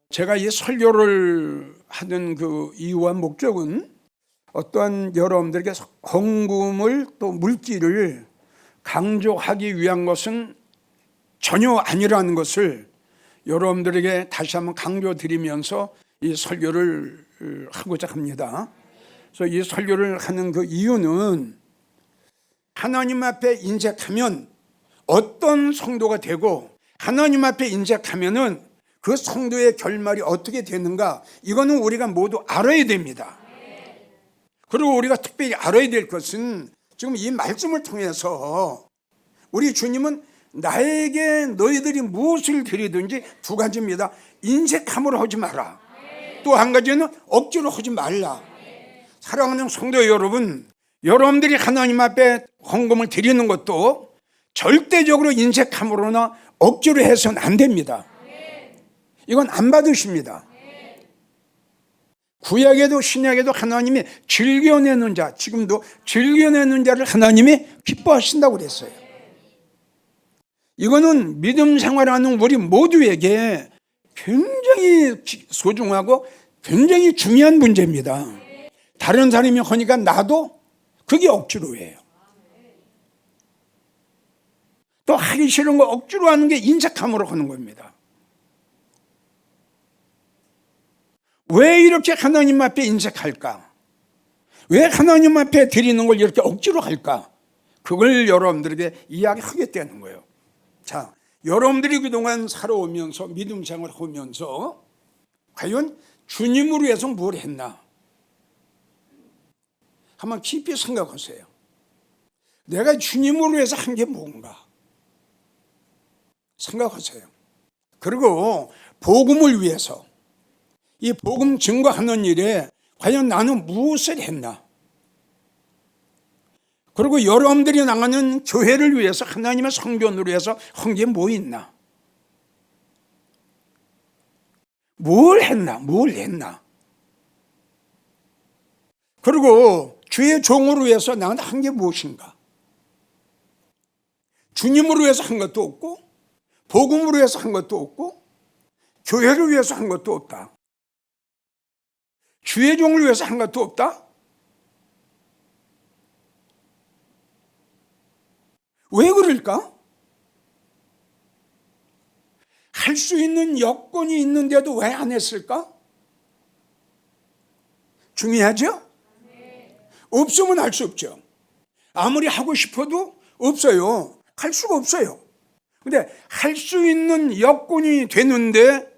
제가 이 설교를 하는 그 이유와 목적은 어떠한 여러분들에게 헌금을 또 물질을 강조하기 위한 것은 전혀 아니라는 것을 여러분들에게 다시 한번 강조드리면서 이 설교를 하고자 합니다. 그래서 이 설교를 하는 그 이유는 하나님 앞에 인색하면 어떤 성도가 되고 하나님 앞에 인색하면은 그 성도의 결말이 어떻게 되는가, 이거는 우리가 모두 알아야 됩니다. 그리고 우리가 특별히 알아야 될 것은 지금 이 말씀을 통해서 우리 주님은 나에게 너희들이 무엇을 드리든지 두 가지입니다. 인색함으로 하지 마라. 또 한 가지는 억지로 하지 말라. 사랑하는 성도 여러분, 여러분들이 하나님 앞에 헌금을 드리는 것도 절대적으로 인색함으로나 억지로 해서는 안 됩니다. 이건 안 받으십니다. 구약에도 신약에도 하나님이 즐겨내는 자, 지금도 즐겨내는 자를 하나님이 기뻐하신다고 그랬어요. 이거는 믿음 생활하는 우리 모두에게 굉장히 소중하고 굉장히 중요한 문제입니다. 다른 사람이 하니까 나도 그게 억지로 해요. 또 하기 싫은 거 억지로 하는 게 인색함으로 하는 겁니다. 왜 이렇게 하나님 앞에 인색할까? 왜 하나님 앞에 드리는 걸 이렇게 억지로 할까? 그걸 여러분들에게 이야기하겠다는 거예요. 자, 여러분들이 그동안 살아오면서 믿음 생활을 하면서 과연 주님으로 해서 뭘 했나? 한번 깊이 생각하세요. 내가 주님으로 해서 한 게 뭔가? 생각하세요. 그리고 복음을 위해서 이 복음 증거하는 일에 과연 나는 무엇을 했나? 그리고 여러분들이 나가는 교회를 위해서 하나님의 성전을 위해서 한 게 뭐 있나? 뭘 했나? 그리고 주의 종으로 위해서 나는 한 게 무엇인가? 주님으로 위해서 한 것도 없고 복음으로 위해서 한 것도 없고 교회를 위해서 한 것도 없다. 주의 종을 위해서 한 것도 없다? 왜 그럴까? 할 수 있는 여건이 있는데도 왜 안 했을까? 중요하죠? 없으면 할 수 없죠. 아무리 하고 싶어도 없어요. 할 수가 없어요. 근데 할 수 있는 여건이 되는데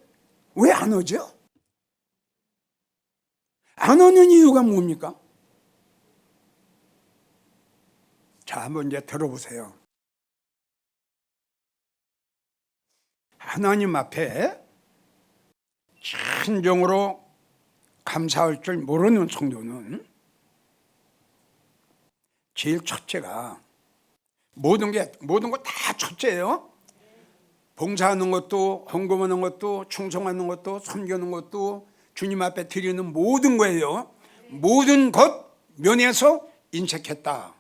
왜 안 하죠? 안 하는 이유가 뭡니까? 자, 한번 이제 들어보세요. 하나님 앞에 진정으로 감사할 줄 모르는 성도는 제일 첫째가 모든 거 다 첫째예요. 봉사하는 것도, 헌금하는 것도, 충성하는 것도, 섬기는 것도, 주님 앞에 드리는 모든 거예요. 모든 것 면에서 인색했다.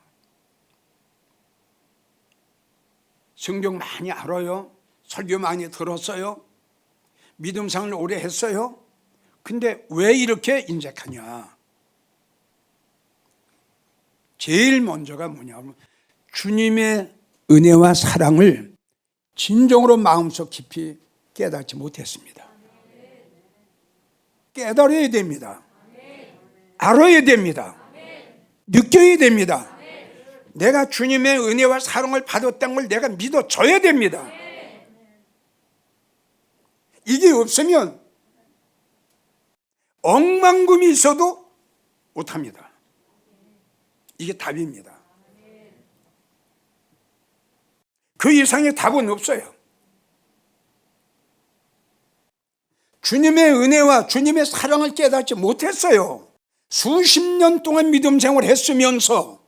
성경 많이 알아요. 설교 많이 들었어요. 믿음 생활을 오래 했어요. 근데 왜 이렇게 인색하냐? 제일 먼저가 뭐냐면 주님의 은혜와 사랑을 진정으로 마음속 깊이 깨닫지 못했습니다. 깨달아야 됩니다. 알아야 됩니다. 느껴야 됩니다. 내가 주님의 은혜와 사랑을 받았다는 걸 내가 믿어줘야 됩니다. 이게 없으면 억만금이 있어도 못합니다. 이게 답입니다. 그 이상의 답은 없어요. 주님의 은혜와 주님의 사랑을 깨닫지 못했어요. 수십 년 동안 믿음 생활을 했으면서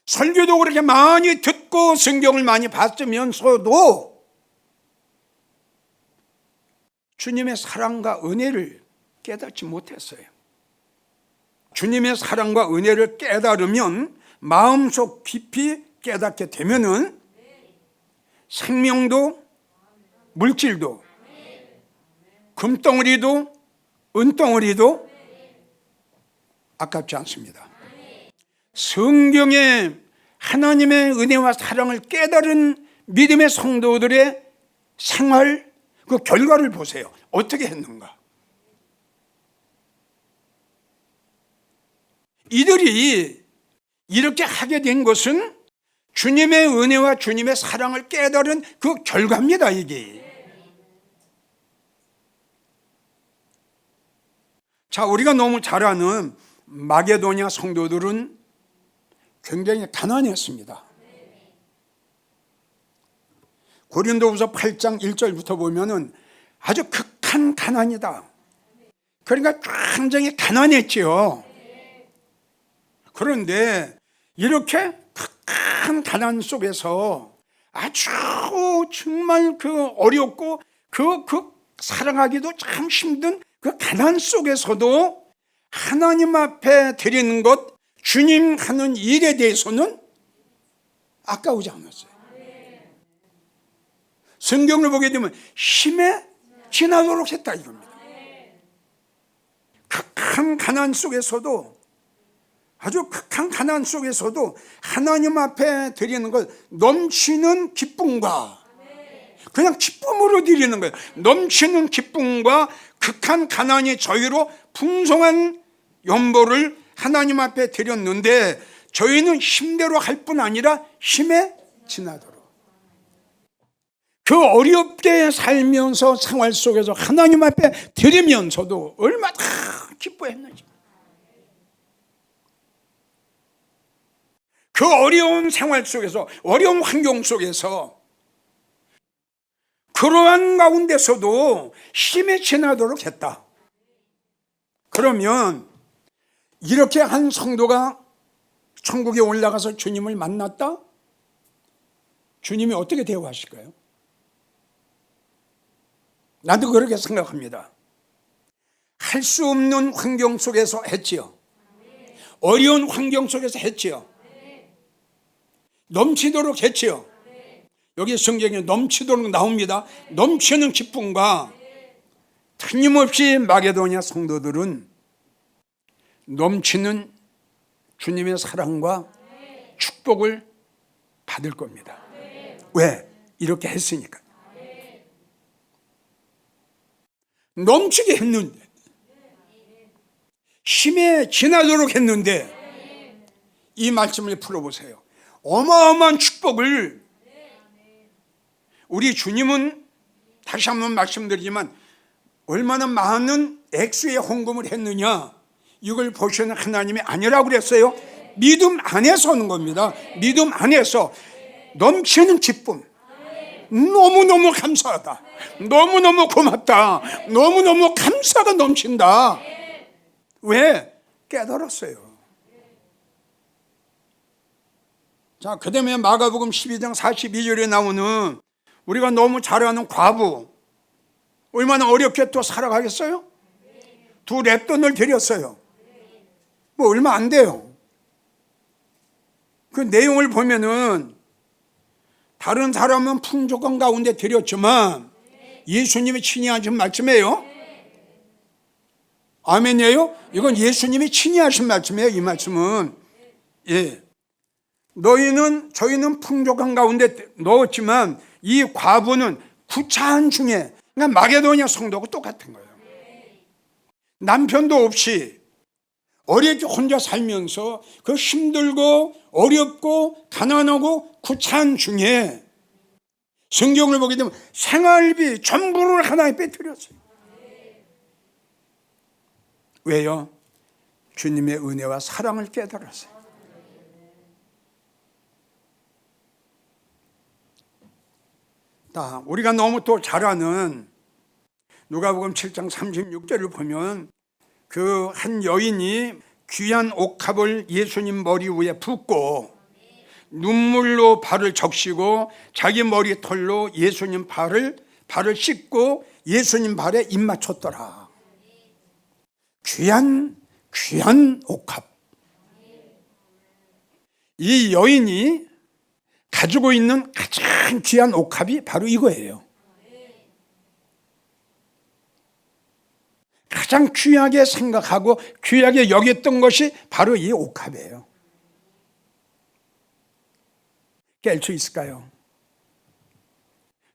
설교도 그렇게 많이 듣고 성경을 많이 봤으면서도 주님의 사랑과 은혜를 깨닫지 못했어요. 주님의 사랑과 은혜를 깨달으면 마음속 깊이 깨닫게 되면은 생명도 물질도 금덩어리도 은덩어리도 아깝지 않습니다. 성경에 하나님의 은혜와 사랑을 깨달은 믿음의 성도들의 생활, 그 결과를 보세요. 어떻게 했는가? 이들이 이렇게 하게 된 것은 주님의 은혜와 주님의 사랑을 깨달은 그 결과입니다, 이게. 자, 우리가 너무 잘 아는 마게도냐 성도들은 굉장히 가난했습니다. 고린도후서 8장 1절부터 보면은 아주 극한 가난이다. 그러니까 굉장히 가난했지요. 그런데 이렇게 극한 가난 속에서 아주 정말 그 어렵고 그 살아가기도 참 힘든 그 가난 속에서도 하나님 앞에 드리는 것, 주님 하는 일에 대해서는 아까우지 않았어요. 성경을 보게 되면 힘에 지나도록 했다 이겁니다. 극한 가난 속에서도, 아주 극한 가난 속에서도 하나님 앞에 드리는 것, 넘치는 기쁨과, 그냥 기쁨으로 드리는 거예요. 넘치는 기쁨과 극한 가난이 저희로 풍성한 연보를 하나님 앞에 드렸는데, 저희는 힘대로 할 뿐 아니라 힘에 지나도록, 그 어렵게 살면서 생활 속에서 하나님 앞에 드리면서도 얼마나 기뻐했는지, 그 어려운 생활 속에서, 어려운 환경 속에서, 그러한 가운데서도 힘에 지나도록 했다. 그러면 이렇게 한 성도가 천국에 올라가서 주님을 만났다? 주님이 어떻게 대우하실까요? 나도 그렇게 생각합니다. 할 수 없는 환경 속에서 했지요. 어려운 환경 속에서 했지요. 넘치도록 했지요. 여기 성경에 넘치도록 나옵니다. 넘치는 기쁨과, 틀림없이 마게도냐 성도들은 넘치는 주님의 사랑과 축복을 받을 겁니다. 왜? 이렇게 했으니까. 넘치게 했는데, 힘에 지나도록 했는데, 이 말씀을 풀어보세요. 어마어마한 축복을, 우리 주님은 다시 한번 말씀드리지만 얼마나 많은 액수의 헌금을 했느냐, 이걸 보시는 하나님이 아니라고 그랬어요. 믿음 안에서 하는 겁니다. 믿음 안에서 넘치는 기쁨, 너무너무 감사하다, 너무너무 고맙다, 너무너무 감사가 넘친다. 왜? 깨달았어요. 자, 그 다음에 마가복음 12장 42절에 나오는 우리가 너무 잘 아는 과부, 얼마나 어렵게 또 살아가겠어요? 2렙돈을 드렸어요. 뭐 얼마 안 돼요. 그 내용을 보면은 다른 사람은 풍족한 가운데 드렸지만 예수님이 친히 하신 말씀이에요. 아멘이에요? 이건 예수님이 친히 하신 말씀이에요. 이 말씀은. 예. 저희는 풍족한 가운데 넣었지만 이 과부는 구차한 중에, 그러니까 마게도냐 성도하고 똑같은 거예요. 남편도 없이 어렵게 혼자 살면서 그 힘들고 어렵고 가난하고 구차한 중에 성경을 보게 되면 생활비 전부를 하나에 빼뜨렸어요. 왜요? 주님의 은혜와 사랑을 깨달았어요. 우리가 너무 또 잘 아는 누가복음 7장 36절을 보면 그 한 여인이 귀한 옥합을 예수님 머리 위에 붓고 눈물로 발을 적시고 자기 머리털로 예수님 발을 씻고 예수님 발에 입 맞췄더라. 귀한 옥합. 이 여인이 가지고 있는 가장 귀한 옥합이 바로 이거예요. 가장 귀하게 생각하고 귀하게 여겼던 것이 바로 이 옥합이에요. 깰 수 있을까요?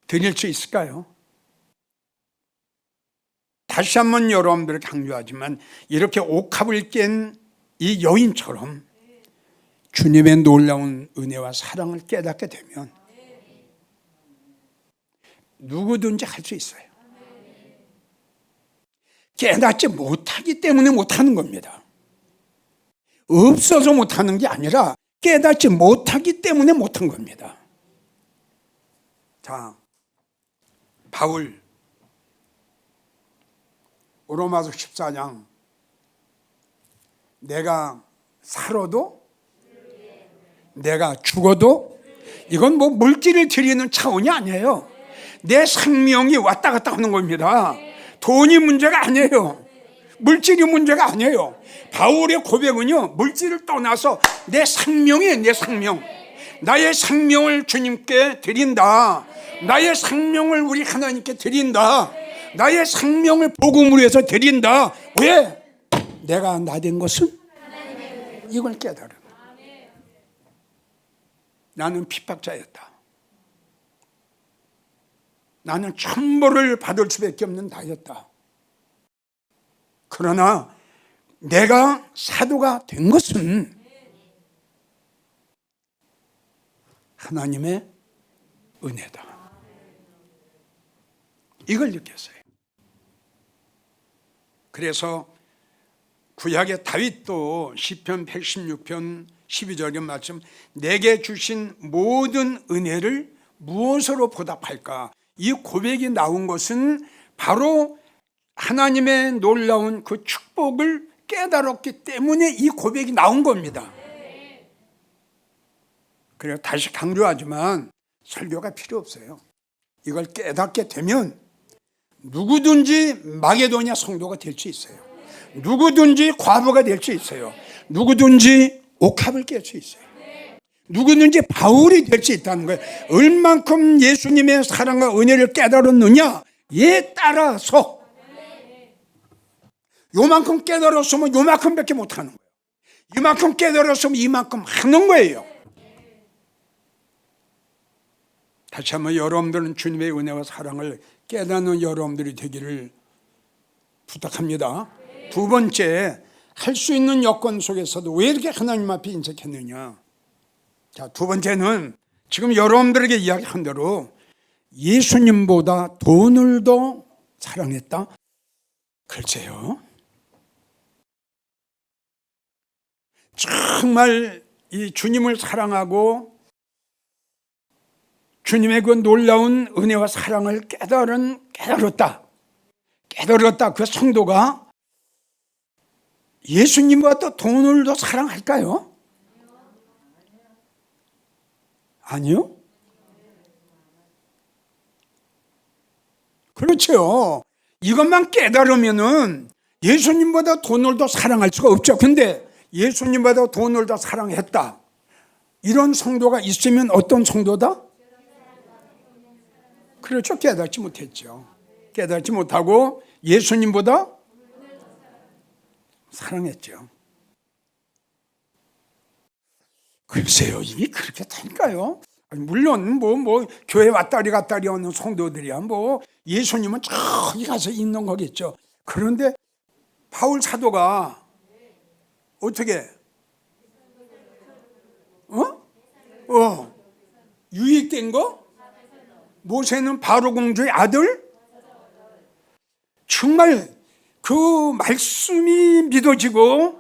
드릴 수 있을까요? 다시 한번 여러분들 강조하지만 이렇게 옥합을 깬 이 여인처럼 주님의 놀라운 은혜와 사랑을 깨닫게 되면 누구든지 할 수 있어요. 깨닫지 못하기 때문에 못하는 겁니다. 없어서 못하는 게 아니라 깨닫지 못하기 때문에 못한 겁니다. 자, 바울 로마서 14장 내가 살아도 내가 죽어도 이건 뭐 물질을 드리는 차원이 아니에요. 내 생명이 왔다 갔다 하는 겁니다. 돈이 문제가 아니에요. 물질이 문제가 아니에요. 바울의 고백은요, 물질을 떠나서 내 생명이에요. 내 생명. 나의 생명을 주님께 드린다. 나의 생명을 우리 하나님께 드린다. 나의 생명을 복음으로 해서 드린다. 왜? 내가 나된 것은 이걸 깨달아. 나는 핍박자였다. 나는 천벌을 받을 수밖에 없는 나였다. 그러나 내가 사도가 된 것은 하나님의 은혜다. 이걸 느꼈어요. 그래서 구약의 다윗도 시편 116편 12절의 말씀, 내게 주신 모든 은혜를 무엇으로 보답할까? 이 고백이 나온 것은 바로 하나님의 놀라운 그 축복을 깨달았기 때문에 이 고백이 나온 겁니다. 그래서 다시 강조하지만 설교가 필요 없어요. 이걸 깨닫게 되면 누구든지 마게도냐 성도가 될 수 있어요. 누구든지 과부가 될 수 있어요. 누구든지 옥합을 깰 수 있어요. 누구든지 바울이 될 수 있다는 거예요. 얼만큼 예수님의 사랑과 은혜를 깨달았느냐에 따라서 요만큼 깨달았으면 요만큼밖에 못하는 거예요. 이만큼 깨달았으면 이만큼 하는 거예요. 다시 한번 여러분들은 주님의 은혜와 사랑을 깨닫는 여러분들이 되기를 부탁합니다. 두 번째, 할 수 있는 여건 속에서도 왜 이렇게 하나님 앞에 인색했느냐. 자, 두 번째는 지금 여러분들에게 이야기한 대로 예수님보다 돈을 더 사랑했다? 글쎄요. 정말 이 주님을 사랑하고 주님의 그 놀라운 은혜와 사랑을 깨달았다 그 성도가 예수님보다 돈을 더 사랑할까요? 아니요. 그렇죠. 이것만 깨달으면은 예수님보다 돈을 더 사랑할 수가 없죠. 근데 예수님보다 돈을 더 사랑했다, 이런 성도가 있으면 어떤 성도다? 그렇죠. 깨닫지 못했죠. 깨닫지 못하고 예수님보다 사랑했죠. 글쎄요, 이게 그렇게 될까요? 물론 뭐 교회 왔다리 갔다리 하는 성도들이야 뭐 예수님은 저기 가서 있는 거겠죠. 그런데 바울 사도가 어떻게 유익된 거? 모세는 바로 공주의 아들? 정말 그 말씀이 믿어지고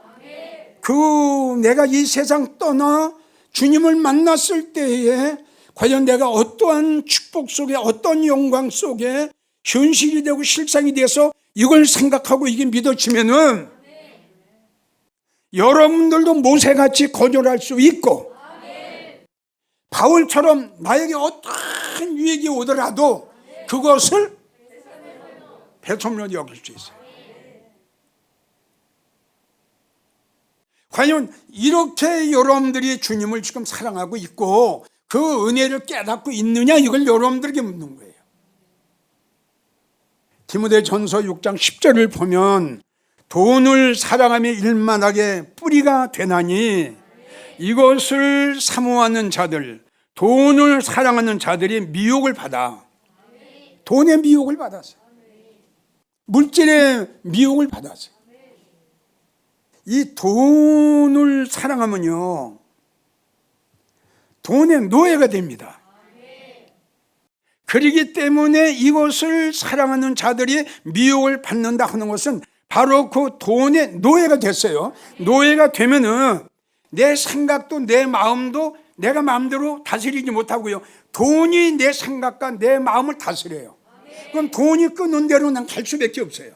그 내가 이 세상 떠나 주님을 만났을 때에 과연 내가 어떠한 축복 속에 어떤 영광 속에 현실이 되고 실상이 돼서 이걸 생각하고 이게 믿어지면은 여러분들도 모세같이 거절할 수 있고 바울처럼 나에게 어떠한 유익이 오더라도 그것을 배설물로 여길 수 있어요. 과연 이렇게 여러분들이 주님을 지금 사랑하고 있고 그 은혜를 깨닫고 있느냐, 이걸 여러분들에게 묻는 거예요. 디모데전서 6장 10절을 보면 돈을 사랑하며 일만하게 뿌리가 되나니 이것을 사모하는 자들, 돈을 사랑하는 자들이 미혹을 받아. 돈의 미혹을 받았어요. 물질의 미혹을 받았어요. 이 돈을 사랑하면요, 돈의 노예가 됩니다. 그렇기 때문에 이것을 사랑하는 자들이 미혹을 받는다 하는 것은 바로 그 돈의 노예가 됐어요. 노예가 되면은 내 생각도 내 마음도 내가 마음대로 다스리지 못하고요, 돈이 내 생각과 내 마음을 다스려요. 그럼 돈이 끄는 대로 난 갈 수밖에 없어요.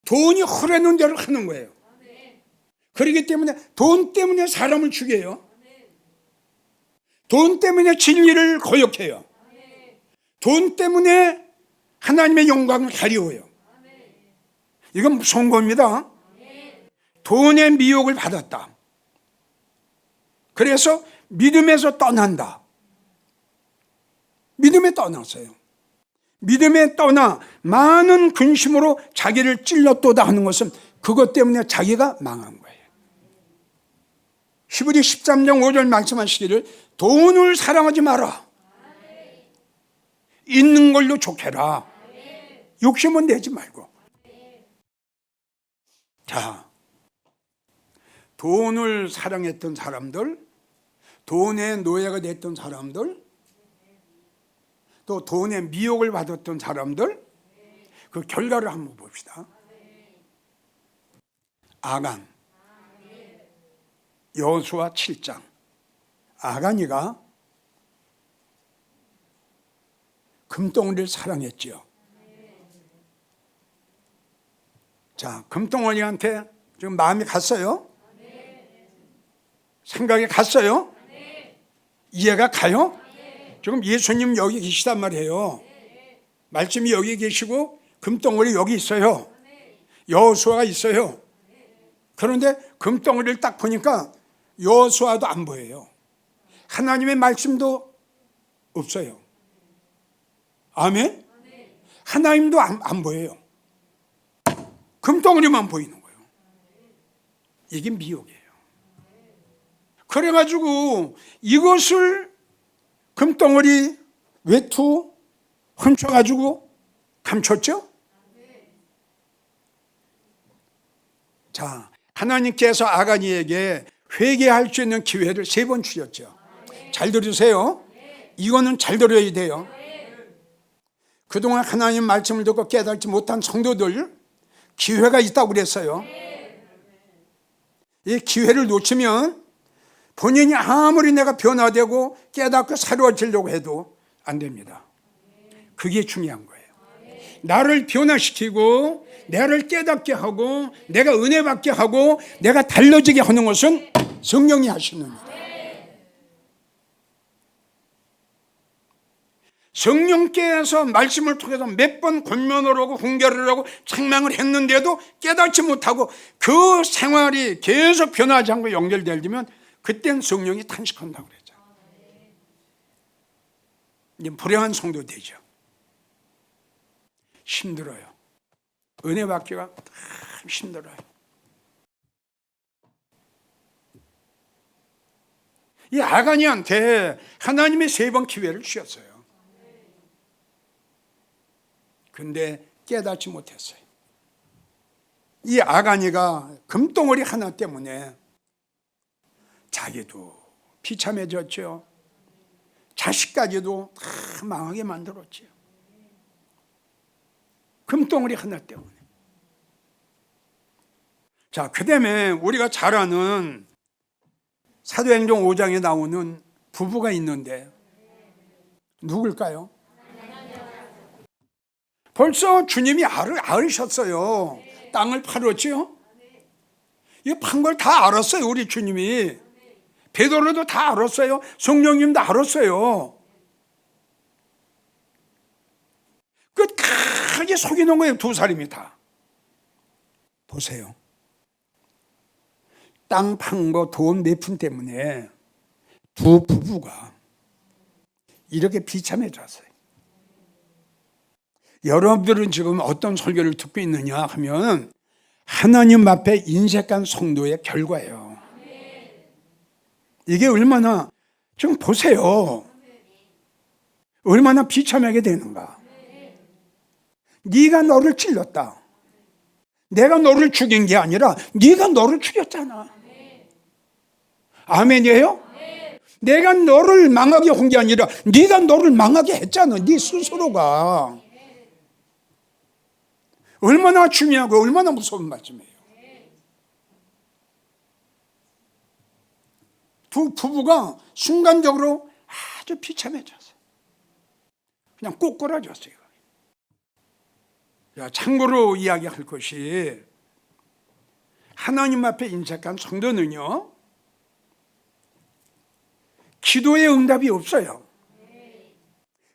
돈이 흐르는 대로 하는 거예요. 그렇기 때문에 돈 때문에 사람을 죽여요. 돈 때문에 진리를 거역해요. 돈 때문에 하나님의 영광을 가리워요. 이건 무서운 겁니다. 돈의 미혹을 받았다. 그래서 믿음에서 떠난다. 믿음에 떠났어요. 믿음에 떠나 많은 근심으로 자기를 찔렀도다 하는 것은 그것 때문에 자기가 망한 거예요. 히브리 13장 5절 말씀하시기를 돈을 사랑하지 마라. 있는 걸로 족해라. 욕심은 내지 말고. 자, 돈을 사랑했던 사람들, 돈의 노예가 됐던 사람들, 또 돈의 미혹을 받았던 사람들, 그 결과를 한번 봅시다. 아간, 여호수아 7장. 아간이가 금덩어리를 사랑했지요. 자, 금덩어리한테 지금 마음이 갔어요? 생각이 갔어요? 이해가 가요? 지금 예수님 여기 계시단 말이에요. 말씀이 여기 계시고 금덩어리 여기 있어요. 여호수아가 있어요. 그런데 금덩어리를 딱 보니까 여호수아도 안 보여요. 하나님의 말씀도 없어요. 아멘? 하나님도 안 보여요. 금덩어리만 보이는 거예요. 이게 미혹이에요. 그래가지고 이것을 금덩어리 외투 훔쳐가지고 감췄죠? 자, 하나님께서 아간이에게 회개할 수 있는 기회를 3번 주셨죠. 잘 들으세요. 이거는 잘 들어야 돼요. 그동안 하나님 말씀을 듣고 깨닫지 못한 성도들 기회가 있다고 그랬어요. 이 기회를 놓치면 본인이 아무리 내가 변화되고 깨닫고 새로워지려고 해도 안 됩니다. 그게 중요한 거예요. 나를 변화시키고 나를 깨닫게 하고 내가 은혜 받게 하고 내가 달라지게 하는 것은 성령이 하시는 일이에요. 성령께서 말씀을 통해서 몇 번 권면을 하고 훈계를 하고 책망을 했는데도 깨닫지 못하고 그 생활이 계속 변하지 않고 연결되면 그땐 성령이 탄식한다고 그랬죠. 이제 불행한 성도 되죠. 힘들어요. 은혜 받기가 참 힘들어요. 이 아간이한테 하나님이 3번 기회를 주셨어요. 근데 깨닫지 못했어요. 이 아간이가 금덩어리 하나 때문에 자기도 비참해졌죠. 자식까지도 다 망하게 만들었죠. 금덩어리 하나 때문에. 자, 그 다음에 우리가 잘 아는 사도행전 5장에 나오는 부부가 있는데 누굴까요? 벌써 주님이 알으셨어요. 땅을 팔았죠. 이거 판 걸 다 알았어요. 우리 주님이. 베드로도 다 알았어요. 성령님도 알았어요. 끝까지 속이는 거예요. 2사람이 다. 보세요. 땅 판 거 돈 몇 푼 때문에 두 부부가 이렇게 비참해졌어요. 여러분들은 지금 어떤 설교를 듣고 있느냐 하면 하나님 앞에 인색한 성도의 결과예요. 이게 얼마나, 지금 보세요. 얼마나 비참하게 되는가. 네가 너를 찔렀다. 내가 너를 죽인 게 아니라 네가 너를 죽였잖아. 아멘이에요? 내가 너를 망하게 한 게 아니라 네가 너를 망하게 했잖아. 네 스스로가. 얼마나 중요하고 얼마나 무서운 말씀이에요. 두 부부가 순간적으로 아주 비참해졌어요. 그냥 꼬꾸라졌어요. 참고로 이야기할 것이, 하나님 앞에 인색한 성도는요, 기도의 응답이 없어요.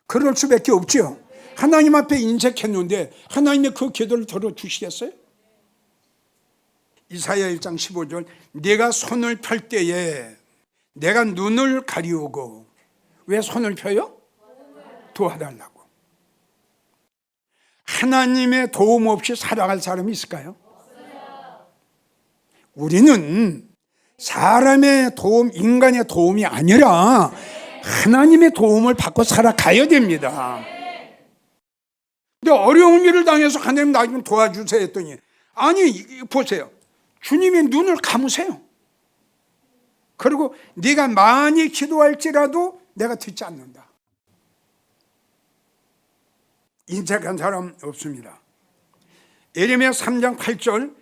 그럴 수밖에 없죠. 하나님 앞에 인색했는데 하나님이 그 기도를 들어주시겠어요? 이사야 1장 15절, 내가 손을 펼 때에 내가 눈을 가리우고. 왜 손을 펴요? 도와달라고. 하나님의 도움 없이 살아갈 사람이 있을까요? 우리는 사람의 도움, 인간의 도움이 아니라 하나님의 도움을 받고 살아가야 됩니다. 근데 어려운 일을 당해서 하나님 나 좀 도와주세요 했더니, 아니 보세요, 주님이 눈을 감으세요. 그리고 네가 많이 기도할지라도 내가 듣지 않는다. 인색한 사람 없습니다. 예레미야 3장 8절,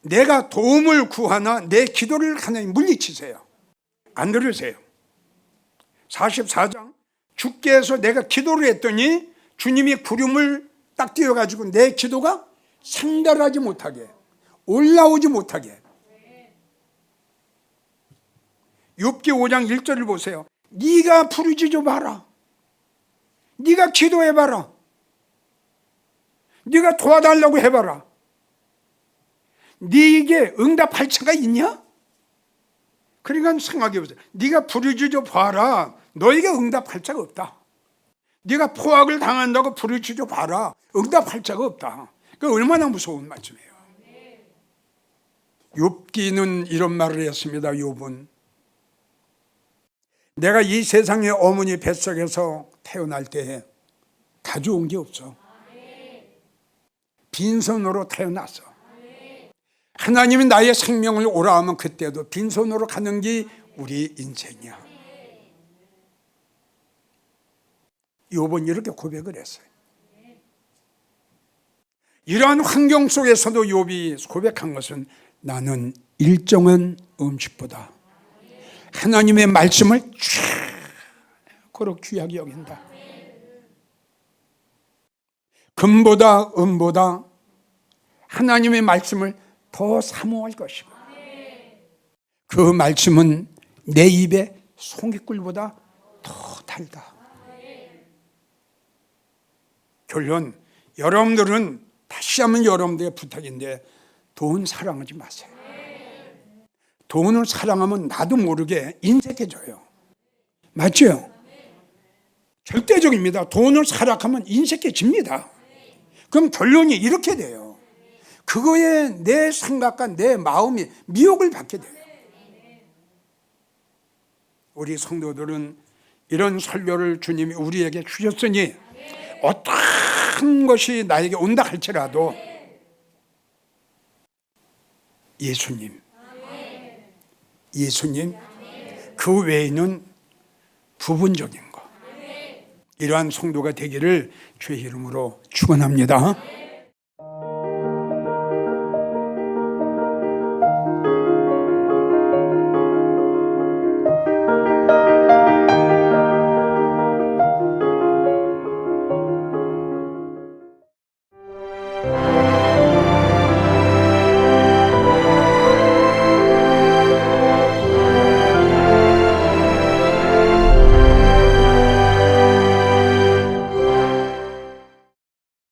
내가 도움을 구하나 내 기도를 하나님 물리치세요. 안 들으세요. 44장, 주께서 내가 기도를 했더니 주님이 구름을 딱 띄워가지고 내 기도가 상달하지 못하게, 올라오지 못하게. 욥기 5장 1절을 보세요. 네가 부르짖어 봐라. 네가 기도해봐라. 네가 도와달라고 해봐라. 네게 응답할 자가 있냐? 그러니까 생각해보세요. 네가 부르짖어 봐라. 너에게 응답할 자가 없다. 네가 포악을 당한다고 부르짖어 봐라. 응답할 자가 없다. 그 얼마나 무서운 말씀이에요. 욥기는 이런 말을 했습니다. 욥은, 내가 이 세상의 어머니 뱃속에서 태어날 때 가져온 게 없어. 빈손으로 태어났어. 하나님이 나의 생명을 오라 하면 그때도 빈손으로 가는 게 우리 인생이야. 욥은 이렇게 고백을 했어요. 이러한 환경 속에서도 욥이 고백한 것은, 나는 일정한 음식보다 하나님의 말씀을 최고로 귀하게 여긴다. 금보다 은보다 하나님의 말씀을 더 사모할 것이고, 그 말씀은 내 입에 송이꿀보다 더 달다. 결론, 여러분들은, 다시 한번 여러분들의 부탁인데, 돈 사랑하지 마세요. 돈을 사랑하면 나도 모르게 인색해져요. 맞죠? 절대적입니다. 돈을 사랑하면 인색해집니다. 그럼 결론이 이렇게 돼요. 그거에 내 생각과 내 마음이 미혹을 받게 돼요. 우리 성도들은 이런 설교를 주님이 우리에게 주셨으니 어떤 것이 나에게 온다 할지라도 예수님, 그 외에는 부분적인 것, 이러한 성도가 되기를 주의 이름으로 축원합니다.